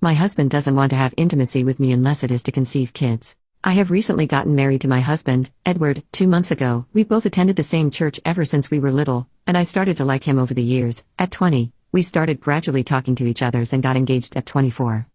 My husband doesn't want to have intimacy with me unless it is to conceive kids. I have recently gotten married to my husband, Edward, 2 months ago. We both attended the same church ever since we were little, and I started to like him over the years. At 20, we started gradually talking to each other and got engaged at 24.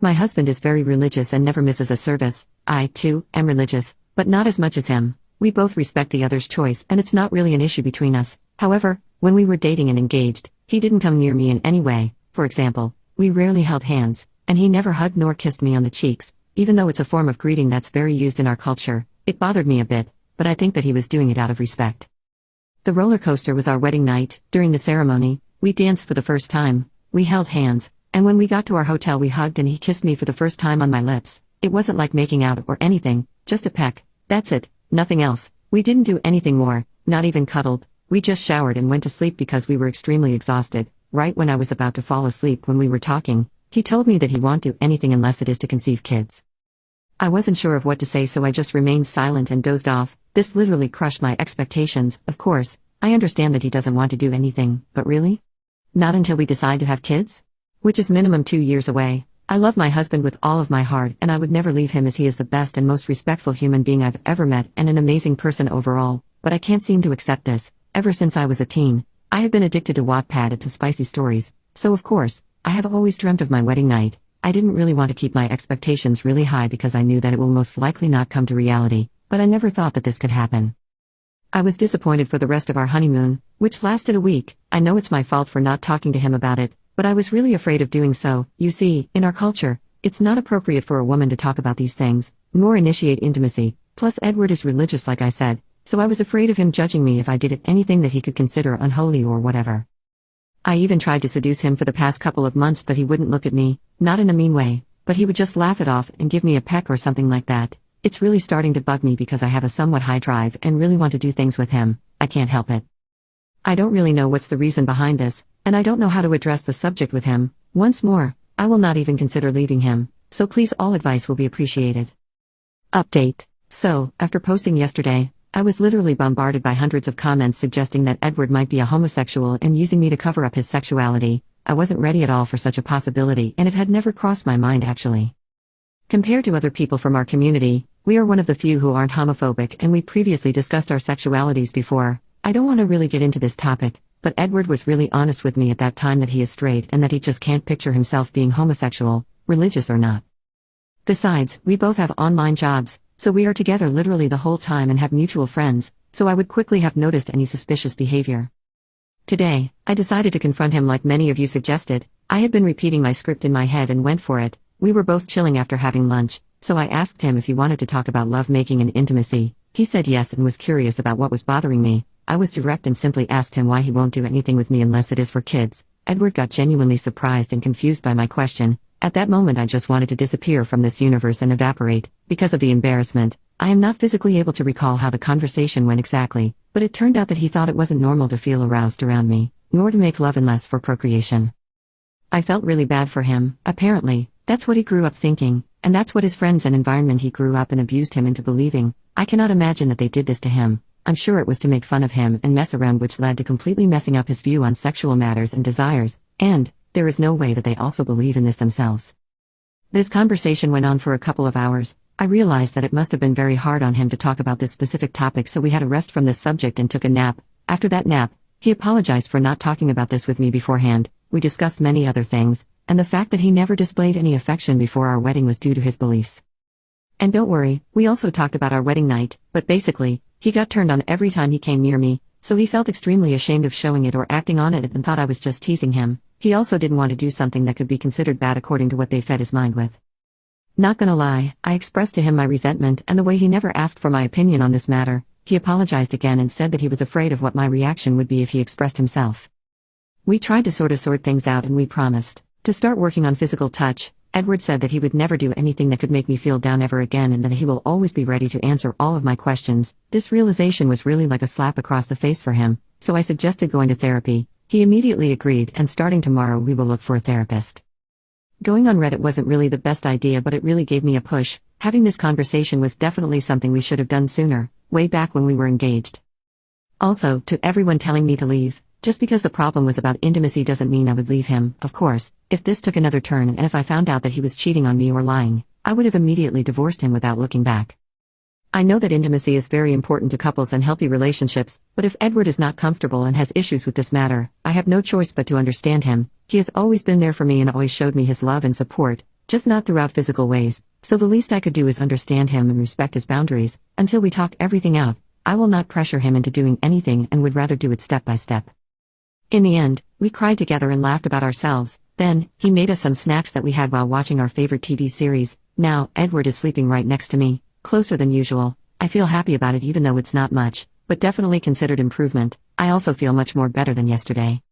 My husband is very religious and never misses a service. I, too, am religious, but not as much as him. We both respect the other's choice and it's not really an issue between us. However, when we were dating and engaged, he didn't come near me in any way. For example, we rarely held hands, and he never hugged nor kissed me on the cheeks, even though it's a form of greeting that's very used in our culture. It bothered me a bit, but I think that he was doing it out of respect. The roller coaster was our wedding night. During the ceremony, we danced for the first time, we held hands, and when we got to our hotel we hugged and he kissed me for the first time on my lips. It wasn't like making out or anything, just a peck. That's it, nothing else. We didn't do anything more, not even cuddled. We just showered and went to sleep because we were extremely exhausted. Right when I was about to fall asleep when we were talking, he told me that he won't do anything unless it is to conceive kids. I wasn't sure of what to say, so I just remained silent and dozed off. This literally crushed my expectations. Of course, I understand that he doesn't want to do anything, but really? Not until we decide to have kids? Which is minimum 2 years away. I love my husband with all of my heart and I would never leave him, as he is the best and most respectful human being I've ever met and an amazing person overall, but I can't seem to accept this. Ever since I was a teen, I have been addicted to Wattpad and to spicy stories, so of course, I have always dreamt of my wedding night. I didn't really want to keep my expectations really high because I knew that it will most likely not come to reality, but I never thought that this could happen. I was disappointed for the rest of our honeymoon, which lasted a week. I know it's my fault for not talking to him about it, but I was really afraid of doing so. You see, in our culture, it's not appropriate for a woman to talk about these things, nor initiate intimacy. Plus Edward is religious, like I said, so I was afraid of him judging me if I did anything that he could consider unholy or whatever. I even tried to seduce him for the past couple of months, but he wouldn't look at me, not in a mean way, but he would just laugh it off and give me a peck or something like that. It's really starting to bug me because I have a somewhat high drive and really want to do things with him. I can't help it. I don't really know what's the reason behind this, and I don't know how to address the subject with him. Once more, I will not even consider leaving him, so please all advice will be appreciated. Update. So, after posting yesterday, I was literally bombarded by hundreds of comments suggesting that Edward might be a homosexual and using me to cover up his sexuality. I wasn't ready at all for such a possibility, and it had never crossed my mind actually. Compared to other people from our community, we are one of the few who aren't homophobic, and we previously discussed our sexualities before. I don't want to really get into this topic, but Edward was really honest with me at that time that he is straight and that he just can't picture himself being homosexual, religious or not. Besides, we both have online jobs, so we are together literally the whole time and have mutual friends, so I would quickly have noticed any suspicious behavior. Today, I decided to confront him like many of you suggested. I had been repeating my script in my head and went for it. We were both chilling after having lunch, so I asked him if he wanted to talk about lovemaking and intimacy. He said yes and was curious about what was bothering me. I was direct and simply asked him why he won't do anything with me unless it is for kids. Edward got genuinely surprised and confused by my question. At that moment I just wanted to disappear from this universe and evaporate. Because of the embarrassment, I am not physically able to recall how the conversation went exactly, but it turned out that he thought it wasn't normal to feel aroused around me, nor to make love unless for procreation. I felt really bad for him. Apparently, that's what he grew up thinking, and that's what his friends and environment he grew up and abused him into believing. I cannot imagine that they did this to him. I'm sure it was to make fun of him and mess around, which led to completely messing up his view on sexual matters and desires, and there is no way that they also believe in this themselves. This conversation went on for a couple of hours. I realized that it must have been very hard on him to talk about this specific topic, so we had a rest from this subject and took a nap. After that nap, he apologized for not talking about this with me beforehand. We discussed many other things, and the fact that he never displayed any affection before our wedding was due to his beliefs. And don't worry, we also talked about our wedding night, but basically, he got turned on every time he came near me, so he felt extremely ashamed of showing it or acting on it and thought I was just teasing him. He also didn't want to do something that could be considered bad according to what they fed his mind with. Not gonna lie, I expressed to him my resentment and the way he never asked for my opinion on this matter. He apologized again and said that he was afraid of what my reaction would be if he expressed himself. We tried to sort things out and we promised to start working on physical touch. Edward said that he would never do anything that could make me feel down ever again and that he will always be ready to answer all of my questions. This realization was really like a slap across the face for him, so I suggested going to therapy. He immediately agreed, and starting tomorrow we will look for a therapist. Going on Reddit wasn't really the best idea, but it really gave me a push. Having this conversation was definitely something we should have done sooner, way back when we were engaged. Also, to everyone telling me to leave, Just because the problem was about intimacy doesn't mean I would leave him, of course. If this took another turn and if I found out that he was cheating on me or lying, I would have immediately divorced him without looking back. I know that intimacy is very important to couples and healthy relationships, but if Edward is not comfortable and has issues with this matter, I have no choice but to understand him. He has always been there for me and always showed me his love and support, just not throughout physical ways, so the least I could do is understand him and respect his boundaries. Until we talk everything out, I will not pressure him into doing anything and would rather do it step by step. In the end, we cried together and laughed about ourselves. Then, he made us some snacks that we had while watching our favorite TV series. Now, Edward is sleeping right next to me, closer than usual. I feel happy about it even though it's not much, but definitely considered improvement. I also feel much more better than yesterday.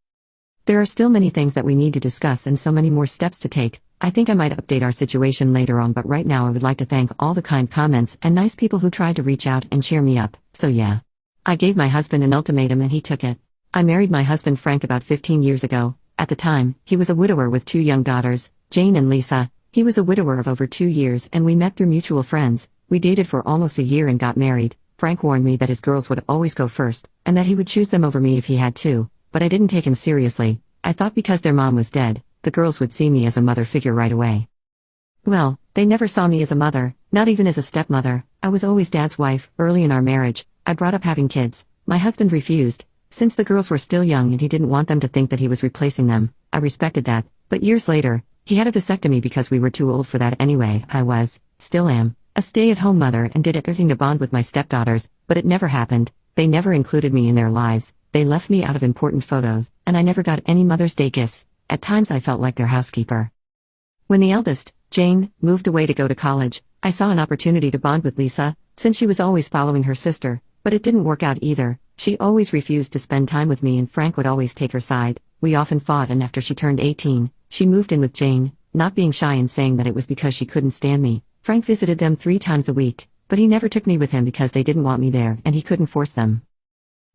There are still many things that we need to discuss and so many more steps to take. I think I might update our situation later on, but right now I would like to thank all the kind comments and nice people who tried to reach out and cheer me up. So yeah. I gave my husband an ultimatum and he took it. I married my husband Frank about 15 years ago. At the time, he was a widower with 2 young daughters, Jane and Lisa. He was a widower of over 2 years and we met through mutual friends. We dated for almost a year and got married. Frank warned me that his girls would always go first, and that he would choose them over me if he had to, but I didn't take him seriously. I thought because their mom was dead, the girls would see me as a mother figure right away. Well, they never saw me as a mother, not even as a stepmother. I was always Dad's wife. Early in our marriage, I brought up having kids. My husband refused, since the girls were still young and he didn't want them to think that he was replacing them. I respected that, but years later, he had a vasectomy because we were too old for that anyway. I was, still am, a stay-at-home mother and did everything to bond with my stepdaughters, but it never happened. They never included me in their lives. They left me out of important photos, and I never got any Mother's Day gifts. At times I felt like their housekeeper. When the eldest, Jane, moved away to go to college, I saw an opportunity to bond with Lisa, since she was always following her sister, but it didn't work out either. She always refused to spend time with me and Frank would always take her side. We often fought, and after she turned 18, she moved in with Jane, not being shy and saying that it was because she couldn't stand me. Frank visited them 3 times a week, but he never took me with him because they didn't want me there and he couldn't force them.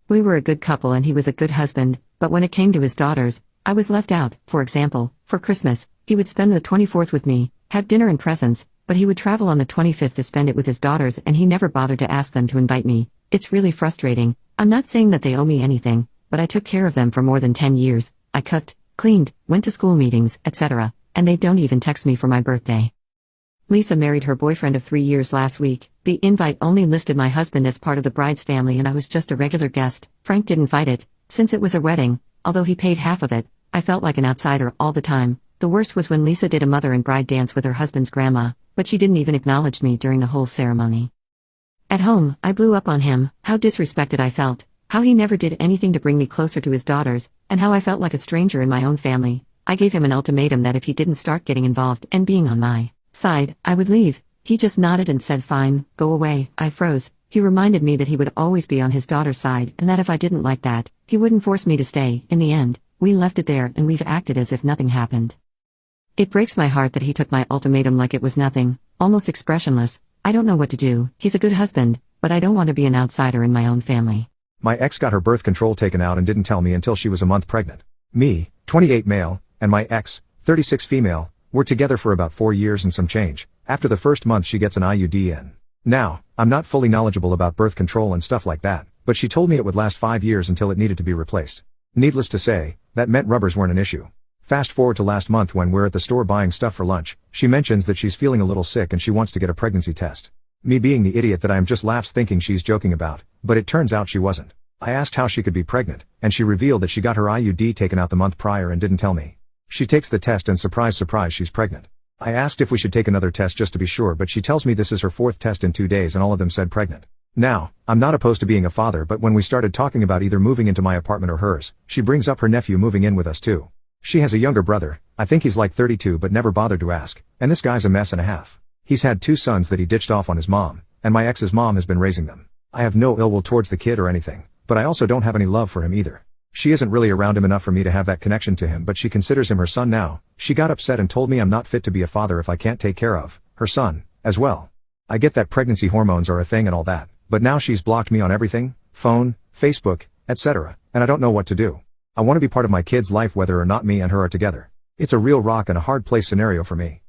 We were a good couple and he was a good husband, but when it came to his daughters, I was left out. For example, for Christmas, he would spend the 24th with me, have dinner and presents, but he would travel on the 25th to spend it with his daughters and he never bothered to ask them to invite me. It's really frustrating. I'm not saying that they owe me anything, but I took care of them for more than 10 years. I cooked, cleaned, went to school meetings, etc., and they don't even text me for my birthday. Lisa married her boyfriend of 3 years last week. The invite only listed my husband as part of the bride's family and I was just a regular guest. Frank didn't fight it, since it was a wedding. Although he paid half of it, I felt like an outsider all the time. The worst was when Lisa did a mother and bride dance with her husband's grandma, but she didn't even acknowledge me during the whole ceremony. At home, I blew up on him, how disrespected I felt, how he never did anything to bring me closer to his daughters, and how I felt like a stranger in my own family. I gave him an ultimatum that if he didn't start getting involved and being on my side, I would leave. He just nodded and said fine, go away. I froze. He reminded me that he would always be on his daughter's side and that if I didn't like that, he wouldn't force me to stay. In the end, we left it there and we've acted as if nothing happened. It breaks my heart that he took my ultimatum like it was nothing, almost expressionless. I don't know what to do. He's a good husband, but I don't want to be an outsider in my own family. My ex got her birth control taken out and didn't tell me until she was a month pregnant. Me, 28 male, and my ex, 36 female, were together for about 4 years and some change. After the first month she gets an IUD in. Now, I'm not fully knowledgeable about birth control and stuff like that, but she told me it would last 5 years until it needed to be replaced. Needless to say, that meant rubbers weren't an issue. Fast forward to last month when we're at the store buying stuff for lunch, she mentions that she's feeling a little sick and she wants to get a pregnancy test. Me being the idiot that I am just laughs thinking she's joking about, but it turns out she wasn't. I asked how she could be pregnant, and she revealed that she got her IUD taken out the month prior and didn't tell me. She takes the test and surprise surprise she's pregnant. I asked if we should take another test just to be sure, but she tells me this is her 4th test in 2 days and all of them said pregnant. Now, I'm not opposed to being a father, but when we started talking about either moving into my apartment or hers, she brings up her nephew moving in with us too. She has a younger brother, I think he's like 32 but never bothered to ask, and this guy's a mess and a half. He's had 2 sons that he ditched off on his mom, and my ex's mom has been raising them. I have no ill will towards the kid or anything, but I also don't have any love for him either. She isn't really around him enough for me to have that connection to him, but she considers him her son now. She got upset and told me I'm not fit to be a father if I can't take care of her son as well. I get that pregnancy hormones are a thing and all that, but now she's blocked me on everything, phone, Facebook, etc., and I don't know what to do. I want to be part of my kid's life whether or not me and her are together. It's a real rock and a hard place scenario for me.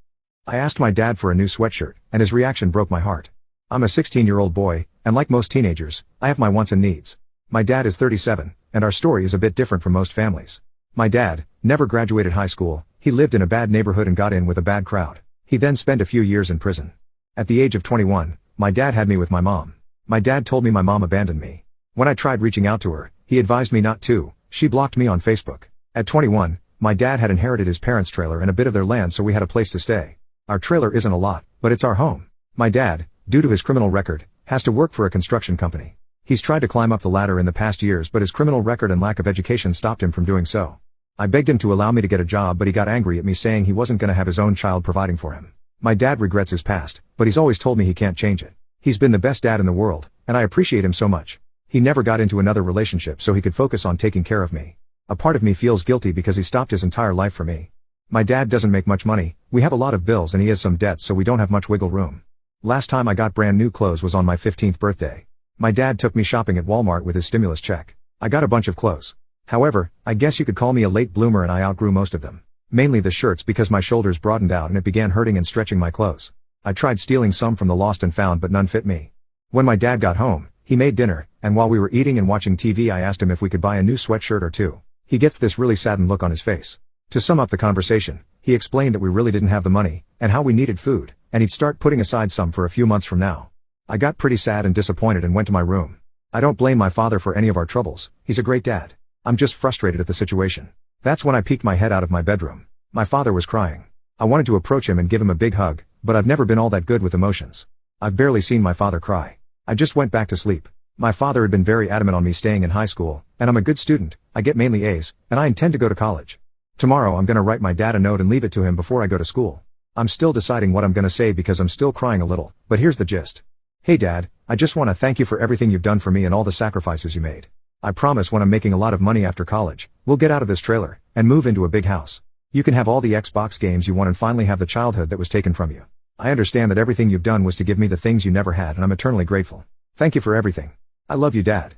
I asked my dad for a new sweatshirt, and his reaction broke my heart. I'm a 16-year-old boy, and like most teenagers, I have my wants and needs. My dad is 37, and our story is a bit different from most families. My dad never graduated high school, he lived in a bad neighborhood and got in with a bad crowd. He then spent a few years in prison. At the age of 21, my dad had me with my mom. My dad told me my mom abandoned me. When I tried reaching out to her, he advised me not to, she blocked me on Facebook. At 21, my dad had inherited his parents' trailer and a bit of their land, so we had a place to stay. Our trailer isn't a lot, but it's our home. My dad, due to his criminal record, has to work for a construction company. He's tried to climb up the ladder in the past years, but his criminal record and lack of education stopped him from doing so. I begged him to allow me to get a job, but he got angry at me, saying he wasn't gonna have his own child providing for him. My dad regrets his past, but he's always told me he can't change it. He's been the best dad in the world, and I appreciate him so much. He never got into another relationship so he could focus on taking care of me. A part of me feels guilty because he stopped his entire life for me. My dad doesn't make much money, we have a lot of bills and he has some debts, so we don't have much wiggle room. Last time I got brand new clothes was on my 15th birthday. My dad took me shopping at Walmart with his stimulus check. I got a bunch of clothes. However, I guess you could call me a late bloomer and I outgrew most of them. Mainly the shirts because my shoulders broadened out and it began hurting and stretching my clothes. I tried stealing some from the lost and found, but none fit me. When my dad got home, he made dinner, and while we were eating and watching TV I asked him if we could buy a new sweatshirt or two. He gets this really saddened look on his face. To sum up the conversation, he explained that we really didn't have the money, and how we needed food, and he'd start putting aside some for a few months from now. I got pretty sad and disappointed and went to my room. I don't blame my father for any of our troubles, he's a great dad. I'm just frustrated at the situation. That's when I peeked my head out of my bedroom. My father was crying. I wanted to approach him and give him a big hug, but I've never been all that good with emotions. I've barely seen my father cry. I just went back to sleep. My father had been very adamant on me staying in high school, and I'm a good student, I get mainly A's, and I intend to go to college. Tomorrow I'm gonna write my dad a note and leave it to him before I go to school. I'm still deciding what I'm gonna say because I'm still crying a little, but here's the gist. Hey Dad, I just wanna thank you for everything you've done for me and all the sacrifices you made. I promise when I'm making a lot of money after college, we'll get out of this trailer, and move into a big house. You can have all the Xbox games you want and finally have the childhood that was taken from you. I understand that everything you've done was to give me the things you never had, and I'm eternally grateful. Thank you for everything. I love you, Dad.